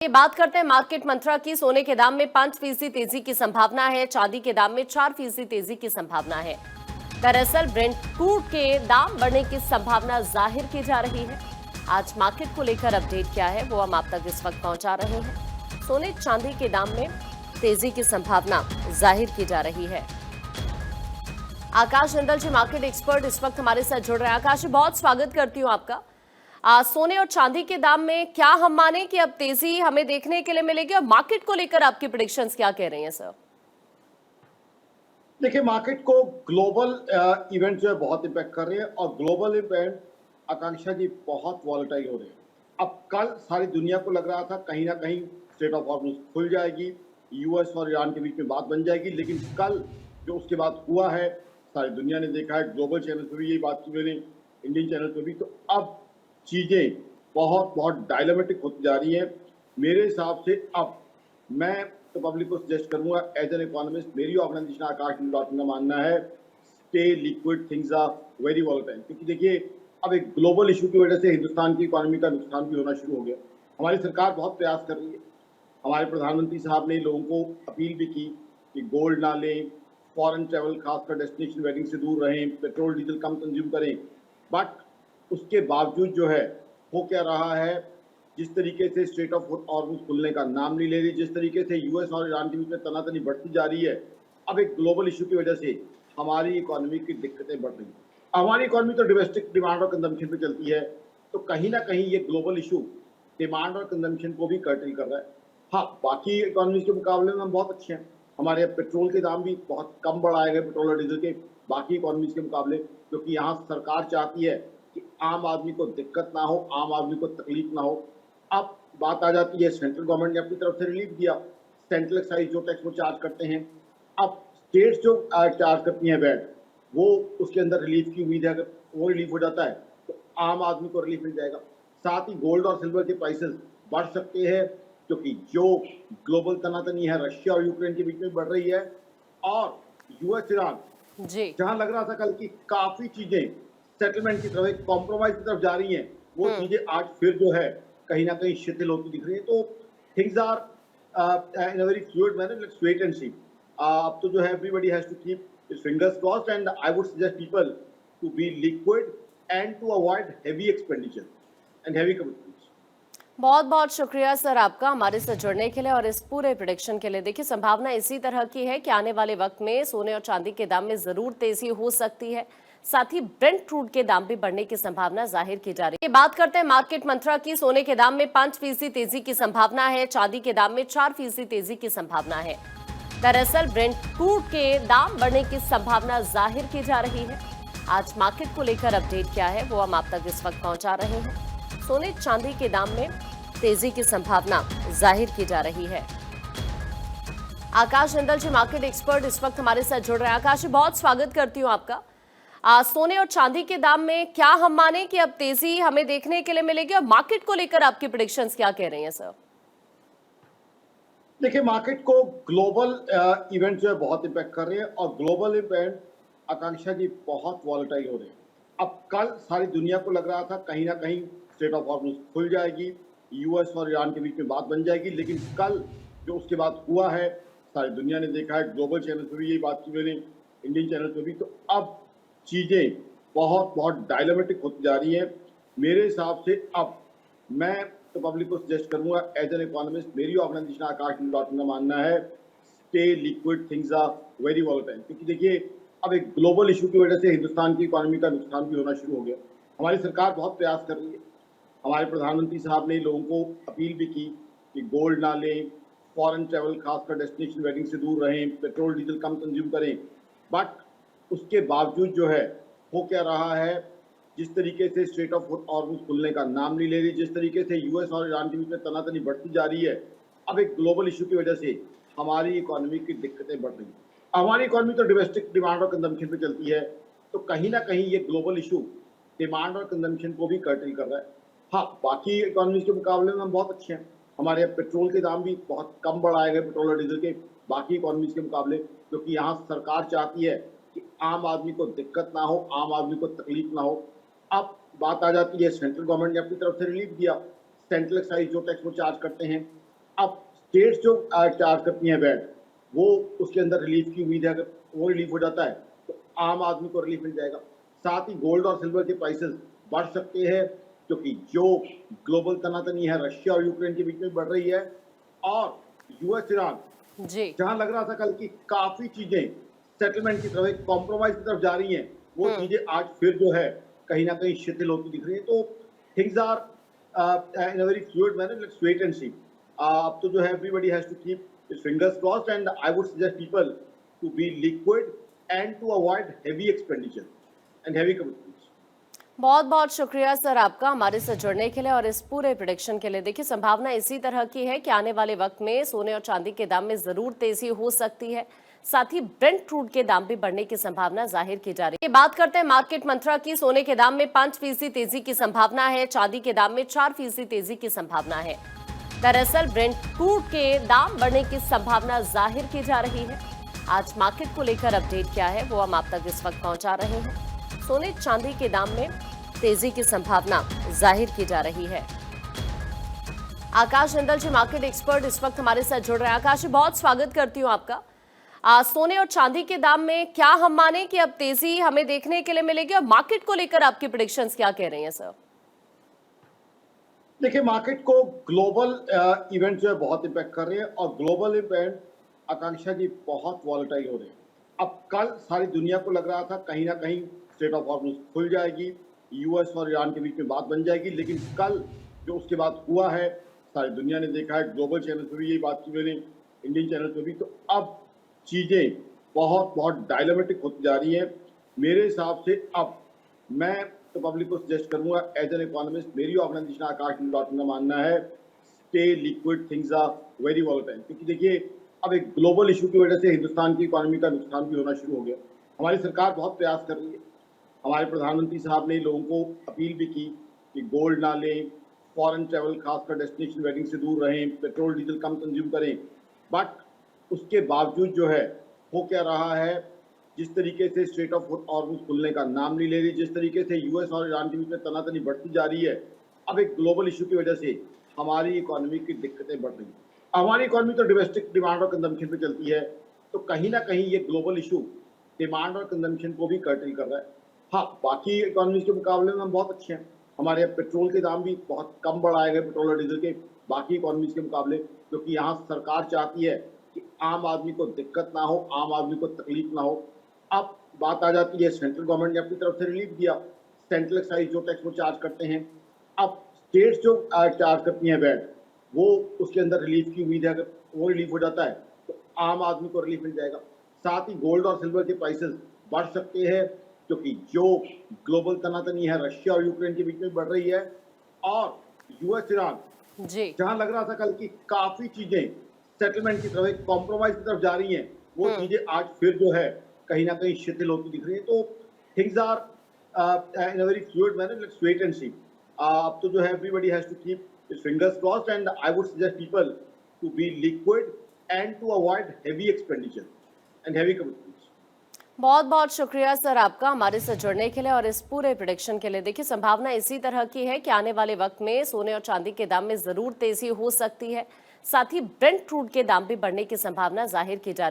ये बात करते हैं मार्केट मंत्रा की। सोने के दाम में 5% तेजी की संभावना है, चांदी के दाम में 4% तेजी की संभावना है। दरअसल ब्रेंट क्रूड के दाम बढ़ने की संभावना जाहिर की जा रही है। आज मार्केट को लेकर अपडेट क्या है वो हम आप तक इस वक्त पहुंचा रहे हैं। सोने चांदी के दाम में तेजी की संभावना जाहिर की जा रही है। आकाश जिंदल जी, मार्केट एक्सपर्ट, इस वक्त हमारे साथ जुड़ रहे हैं। आकाश जी, बहुत स्वागत करती हूँ आपका। सोने और चांदी के दाम में क्या हम माने कि अब तेजी हमें देखने के लिए मिलेगी, और मार्केट को लेकर आपकी प्रेडिक्शंस क्या कह रही हैं सर? देखिए, मार्केट को ग्लोबल इवेंट जो है बहुत इम्पैक्ट कर रहे हैं और ग्लोबल इवेंट आकांक्षा जी बहुत वॉलेटाइल हो रहे हैं। अब कल सारी दुनिया को लग रहा था कहीं ना कहीं स्टेट ऑफ हॉर्मुज खुल जाएगी, यूएस और ईरान के बीच में बात बन जाएगी, लेकिन कल जो उसके बाद हुआ है सारी दुनिया ने देखा है। ग्लोबल चैनल पर भी यही बात की मैंने, इंडियन चैनल पर भी। तो अब चीजें बहुत बहुत डायनामिक होती जा रही हैं। मेरे हिसाब से अब मैं तो पब्लिक को सजेस्ट करूंगा, एज एन इकोनॉमिस्ट, मेरी ऑर्गेनाइजेशन आकाश डॉट का मानना है stay liquid, things are very volatile. क्योंकि देखिए, अब एक ग्लोबल इशू की वजह से हिंदुस्तान की इकोनॉमी का नुकसान भी होना शुरू हो गया। हमारी सरकार बहुत प्रयास कर रही है। हमारे प्रधानमंत्री साहब ने लोगों को अपील भी की कि गोल्ड ना लें, फॉरेन ट्रैवल खासकर डेस्टिनेशन वेडिंग से दूर रहें, पेट्रोल डीजल कम कंज्यूम करें। बट उसके बावजूद जो है वो क्या रहा है, जिस तरीके से स्टेट ऑफ हॉर्मुज खुलने का नाम नहीं ले रही, जिस तरीके से यूएस और ईरान के बीच में तनातनी बढ़ती जा रही है, अब एक ग्लोबल इशू की वजह से हमारी इकोनॉमी की दिक्कतें बढ़ रही हैं। हमारी इकोनॉमी तो डोमेस्टिक डिमांड और कंजम्पशन पे चलती है, तो कहीं ना कहीं ये ग्लोबल इशू डिमांड और कंजम्पशन को भी कर्टेल कर रहा है। हाँ, बाकी इकोनॉमीज के मुकाबले में हम बहुत अच्छे हैं। हमारे यहाँ पेट्रोल के दाम भी बहुत कम बढ़ाए गए, पेट्रोल और डीजल के, बाकी इकोनॉमीज के मुकाबले, क्योंकि यहाँ सरकार चाहती है कि आम आदमी को दिक्कत ना हो, आम आदमी को तकलीफ ना हो। अब बात आ जाती है, सेंट्रल गवर्नमेंट ने अपनी तरफ से रिलीफ दिया, सेंट्रल एक्साइज जो टैक्स वो चार्ज करते हैं। अब स्टेट्स जो चार्ज करती हैं वैट, वो उसके अंदर रिलीफ की उम्मीद है। अगर वो रिलीफ हो जाता है तो आम आदमी को रिलीफ मिल जाएगा। साथ ही गोल्ड और सिल्वर के प्राइसेस बढ़ सकते हैं, क्योंकि जो ग्लोबल तनातनी है रशिया और यूक्रेन के बीच में बढ़ रही है, और यूएस ईरान जी। जहां लग रहा था कल की काफी चीजें सेटलमेंट की तरफ, एक कॉम्प्रोमाइज की तरफ जा रही हैं, वो चीजें आज फिर जो है कहीं ना कहीं शिथिल होती दिख रही है। तो things are in a very fluid manner, let's wait and see. अब तो जो है everybody has to keep his fingers crossed, and I would suggest people to be liquid and to avoid heavy expenditure and heavy commitments. बहुत बहुत शुक्रिया sir आपका हमारे साथ जुड़ने के लिए और इस पूरे प्रेडिक्शन के लिए। देखिए, संभावना इसी तरह की है कि आने वाले वक्त में सोने और चांदी के दाम में जरूर तेजी हो सकती है। साथ ही ब्रेंट क्रूड के दाम भी बढ़ने की संभावना जाहिर की जा रही है। ये बात करते हैं मार्केट मंत्रा की। सोने के दाम में 5% तेजी की संभावना है, चांदी के दाम में 4% तेजी की संभावना है। दरअसल ब्रेंट क्रूड के दाम बढ़ने की संभावना जाहिर की जा रही है। आज मार्केट को लेकर अपडेट क्या है वो हम आप तक इस वक्त पहुंचा रहे हैं। सोने चांदी के दाम में तेजी की संभावना जाहिर की जा रही है। आकाश जिंदल जी, मार्केट एक्सपर्ट, इस वक्त हमारे साथ जुड़ रहे हैं। आकाश जी, बहुत स्वागत करती हूँ आपका। सोने और चांदी के दाम में क्या हम माने कि अब तेजी हमें देखने के लिए मिलेगी, और मार्केट को लेकर आपकी प्रेडिक्शंस क्या कह रही हैं सर? देखिए, मार्केट को ग्लोबल इवेंट जो है बहुत इम्पैक्ट कर रहे हैं और ग्लोबल इवेंट आकांक्षा जी बहुत वॉलेटाइल हो रहे हैं। अब कल सारी दुनिया को लग रहा था कहीं ना कहीं स्टेट ऑफ हॉर्मुज खुल जाएगी, यूएस और ईरान के बीच में बात बन जाएगी, लेकिन कल जो उसके बाद हुआ है सारी दुनिया ने देखा है। ग्लोबल चैनल पर भी यही बात की मैंने, इंडियन चैनल पर भी। तो अब चीजें बहुत बहुत डायनामिक होती जा रही हैं। मेरे हिसाब से अब मैं तो पब्लिक को सजेस्ट करूंगा, एज एन इकोनॉमिस्ट, मेरी ऑर्गेनाइजेशन आकाश डॉट का मानना है stay liquid, things are very volatile. क्योंकि देखिए, अब एक ग्लोबल इशू की वजह से हिंदुस्तान की इकोनॉमी का नुकसान भी होना शुरू हो गया। हमारी सरकार बहुत प्रयास कर रही है। हमारे प्रधानमंत्री साहब ने लोगों को अपील भी की कि गोल्ड ना लें, फॉरेन ट्रैवल खासकर डेस्टिनेशन वेडिंग से दूर रहें, पेट्रोल डीजल कम कंज्यूम करें। बट उसके बावजूद जो है वो क्या रहा है, जिस तरीके से स्टेट ऑफ हॉर्मुज खुलने का नाम नहीं ले रही, जिस तरीके से यूएस और ईरान के बीच में तनातनी बढ़ती जा रही है, अब एक ग्लोबल इशू की वजह से हमारी इकोनॉमी की दिक्कतें बढ़ रही हैं। हमारी इकोनॉमी तो डोमेस्टिक डिमांड और कंजम्पशन पे चलती है, तो कहीं ना कहीं ये ग्लोबल इशू डिमांड और कंजम्पशन को भी कर्टेल कर रहा है। हाँ, बाकी इकोनॉमीज के मुकाबले में हम बहुत अच्छे हैं। हमारे यहाँ पेट्रोल के दाम भी बहुत कम बढ़ाए गए, पेट्रोल और डीजल के, बाकी इकोनॉमीज के मुकाबले, क्योंकि यहाँ सरकार चाहती है कि आम आदमी को दिक्कत ना हो, आम आदमी को तकलीफ ना हो। अब बात आ जाती है, सेंट्रल गवर्नमेंट ने अपनी तरफ से रिलीफ दिया, सेंट्रल एक्साइज जो टैक्स वो चार्ज करते हैं। अब स्टेट्स जो चार्ज करती हैं वैट, वो उसके अंदर रिलीफ की उम्मीद है। अगर वो रिलीफ हो जाता है तो आम आदमी को रिलीफ मिल जाएगा। साथ ही गोल्ड और सिल्वर के प्राइसेस बढ़ सकते हैं, क्योंकि जो ग्लोबल तनातनी है रशिया और यूक्रेन के बीच में बढ़ रही है, और यूएस ईरान, जी। जहां लग रहा था कल की काफी चीजें सेटलमेंट की तरफ, एक कॉम्प्रोमाइज की तरफ जा रही हैं, वो चीजें आज फिर जो है कहीं ना कहीं शिथिल होती दिख रही है। तो things are in a very fluid manner, let's wait and see. अब तो जो है everybody has to keep his fingers crossed, and I would suggest people to be liquid and to avoid heavy expenditure and heavy commitments. बहुत बहुत शुक्रिया sir आपका हमारे साथ जुड़ने के लिए और इस पूरे प्रिडिक्शन के लिए। देखिए, संभावना इसी तरह की है कि आने वाले वक्त में सोने और चांदी के दाम में जरूर तेजी हो सकती है। साथ ही ब्रेंट क्रूड के दाम भी बढ़ने की संभावना जाहिर की जा रही है। बात करते हैं मार्केट मंत्रा की। सोने के दाम में 5% तेजी की संभावना है, चांदी के दाम में 4% तेजी की संभावना है। दरअसल ब्रेंट क्रूड के दाम बढ़ने की संभावना जाहिर की जा रही है। आज मार्केट को लेकर अपडेट क्या है वो हम आप तक इस वक्त पहुंचा रहे हैं। सोने चांदी के दाम में तेजी की संभावना जाहिर की जा रही है। आकाश जिंदल जी, मार्केट एक्सपर्ट, इस वक्त हमारे साथ जुड़ रहे हैं। आकाश जी, बहुत स्वागत करती हूं आपका। सोने और चांदी के दाम में क्या हम माने कि अब तेजी हमें देखने के लिए मिलेगी, और मार्केट को लेकर आपकी प्रेडिक्शंस क्या कह रही हैं सर? देखिए, मार्केट को ग्लोबल इवेंट जो है बहुत इम्पैक्ट कर रहे हैं, और ग्लोबल इवेंट आकांक्षा जी बहुत वॉलेटाइल हो रहे हैं। अब कल सारी दुनिया को लग रहा था कहीं ना कहीं स्टेट ऑफ हॉर्मुज खुल जाएगी, यूएस और ईरान के बीच में बात बन जाएगी, लेकिन कल जो उसके बाद हुआ है सारी दुनिया ने देखा है। ग्लोबल चैनल पे भी यही बात की मैंने, इंडियन चैनल पे भी। तो अब चीजें बहुत बहुत डायनामिक होती जा रही हैं। मेरे हिसाब से अब मैं तो पब्लिक को सजेस्ट करूंगा, एज एन इकोनॉमिस्ट, मेरी ऑर्गेनाइजेशन आकाश डॉट का मानना है, stay liquid, things are very volatile. क्योंकि देखिए, अब एक ग्लोबल इशू की वजह से हिंदुस्तान की इकोनॉमी का नुकसान भी होना शुरू हो गया। हमारी सरकार बहुत प्रयास कर रही है। हमारे प्रधानमंत्री साहब ने लोगों को अपील भी की कि गोल्ड ना लें, फॉरेन ट्रैवल खासकर डेस्टिनेशन वेडिंग से दूर रहें, पेट्रोल डीजल कम कंज्यूम करें। बट उसके बावजूद जो है हो क्या रहा है, जिस तरीके से स्ट्रेट ऑफ हॉर्मुज खुलने का नाम नहीं ले रही, जिस तरीके से यूएस और ईरान के बीच में तनातनी बढ़ती जा रही है, अब एक ग्लोबल इशू की वजह से हमारी इकोनॉमी की दिक्कतें बढ़ रही हैं। हमारी इकोनॉमी तो डोमेस्टिक डिमांड और कंजम्पशन पे चलती है, तो कहीं ना कहीं ये ग्लोबल इशू डिमांड और कंजम्पशन को भी कर्टेल कर रहा है। हाँ, बाकी इकोनॉमीज के मुकाबले में हम बहुत अच्छे हैं। हमारे यहाँ पेट्रोल के दाम भी बहुत कम बढ़ाए गए, पेट्रोल और डीजल के, बाकी इकोनॉमीज के मुकाबले, क्योंकि यहाँ सरकार चाहती है कि आम आदमी को दिक्कत ना हो, आम आदमी को तकलीफ ना हो। अब बात आ जाती है, सेंट्रल गवर्नमेंट ने अपनी तरफ से रिलीफ दिया, सेंट्रल एक्साइज जो टैक्स वो चार्ज करते हैं। अब स्टेट्स जो चार्ज करती हैं वैट, वो उसके अंदर रिलीफ की उम्मीद है। अगर वो रिलीफ हो जाता है तो आम आदमी को रिलीफ मिल जाएगा। साथ ही गोल्ड और सिल्वर के प्राइसेस बढ़ सकते हैं, क्योंकि जो ग्लोबल तनातनी है रशिया और यूक्रेन के बीच में बढ़ रही है, और यूएस ईरान, जी। जहां लग रहा था कल की काफी चीजें सेटलमेंट की तरफ, एक कॉम्प्रोमाइज की तरफ जा रही हैं, वो चीजें आज फिर जो है कहीं ना कहीं शिथिल होती दिख रही है। तो things are in a very fluid manner, let's wait and see. अब तो जो है everybody has to keep his fingers crossed, and I would suggest people to be liquid and to avoid heavy expenditure and heavy commitments. बहुत बहुत शुक्रिया sir आपका हमारे साथ जुड़ने के लिए और इस पूरे प्रिडिक्शन के लिए। देखिए, संभावना इसी तरह की है कि आने वाले वक्त में सोने और चांदी के दाम में जरूर तेजी हो सकती है। साथ ही ब्रेंट क्रूड के दाम भी बढ़ने की संभावना जाहिर की जा रही है।